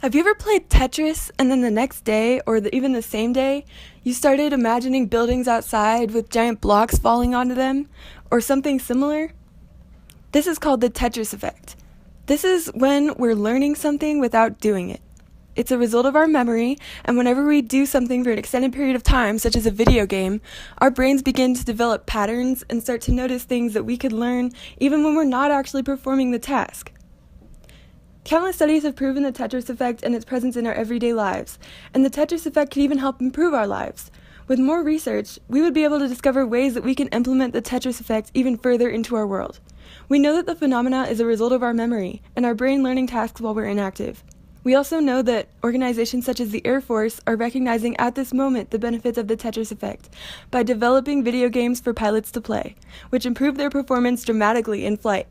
Have you ever played Tetris and then the next day, or even the same day, you started imagining buildings outside with giant blocks falling onto them, or something similar? This is called the Tetris Effect. This is when we're learning something without doing it. It's a result of our memory, and whenever we do something for an extended period of time, such as a video game, our brains begin to develop patterns and start to notice things that we could learn even when we're not actually performing the task. Countless studies have proven the Tetris Effect and its presence in our everyday lives, and the Tetris Effect can even help improve our lives. With more research, we would be able to discover ways that we can implement the Tetris Effect even further into our world. We know that the phenomena is a result of our memory and our brain learning tasks while we're inactive. We also know that organizations such as the Air Force are recognizing at this moment the benefits of the Tetris Effect by developing video games for pilots to play, which improve their performance dramatically in flight.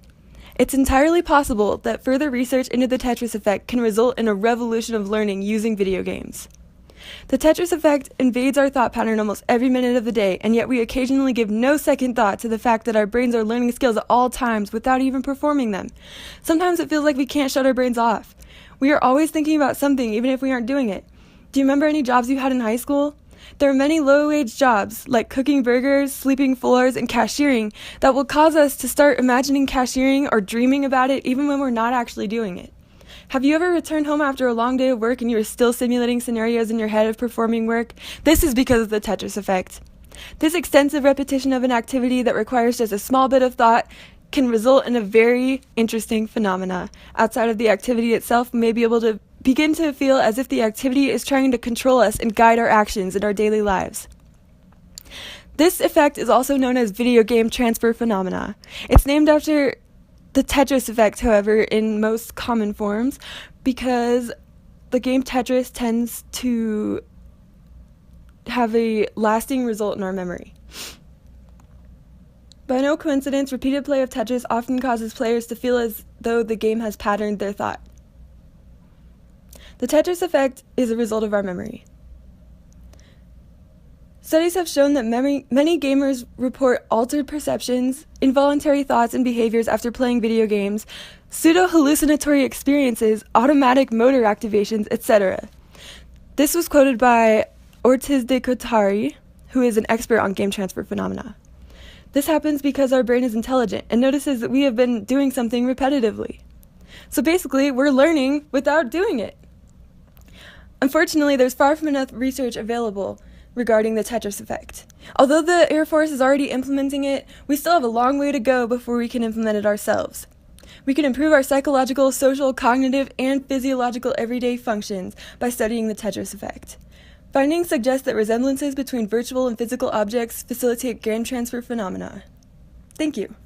It's entirely possible that further research into the Tetris Effect can result in a revolution of learning using video games. The Tetris Effect invades our thought pattern almost every minute of the day, and yet we occasionally give no second thought to the fact that our brains are learning skills at all times without even performing them. Sometimes it feels like we can't shut our brains off. We are always thinking about something even if we aren't doing it. Do you remember any jobs you had in high school? There are many low-wage jobs, like cooking burgers, sweeping floors, and cashiering, that will cause us to start imagining cashiering or dreaming about it even when we're not actually doing it. Have you ever returned home after a long day of work and you are still simulating scenarios in your head of performing work? This is because of the Tetris Effect. This extensive repetition of an activity that requires just a small bit of thought can result in a very interesting phenomena. Outside of the activity itself, we may be able to begin to feel as if the activity is trying to control us and guide our actions in our daily lives. This effect is also known as video game transfer phenomena. It's named after the Tetris effect, however, in most common forms, because the game Tetris tends to have a lasting result in our memory. By no coincidence, repeated play of Tetris often causes players to feel as though the game has patterned their thought. The Tetris effect is a result of our memory. Studies have shown that many gamers report altered perceptions, involuntary thoughts and behaviors after playing video games, pseudo-hallucinatory experiences, automatic motor activations, etc. This was quoted by Ortiz de Cotari, who is an expert on game transfer phenomena. This happens because our brain is intelligent and notices that we have been doing something repetitively. So basically, we're learning without doing it. Unfortunately, there's far from enough research available regarding the Tetris effect. Although the Air Force is already implementing it, we still have a long way to go before we can implement it ourselves. We can improve our psychological, social, cognitive, and physiological everyday functions by studying the Tetris effect. Findings suggest that resemblances between virtual and physical objects facilitate game transfer phenomena. Thank you.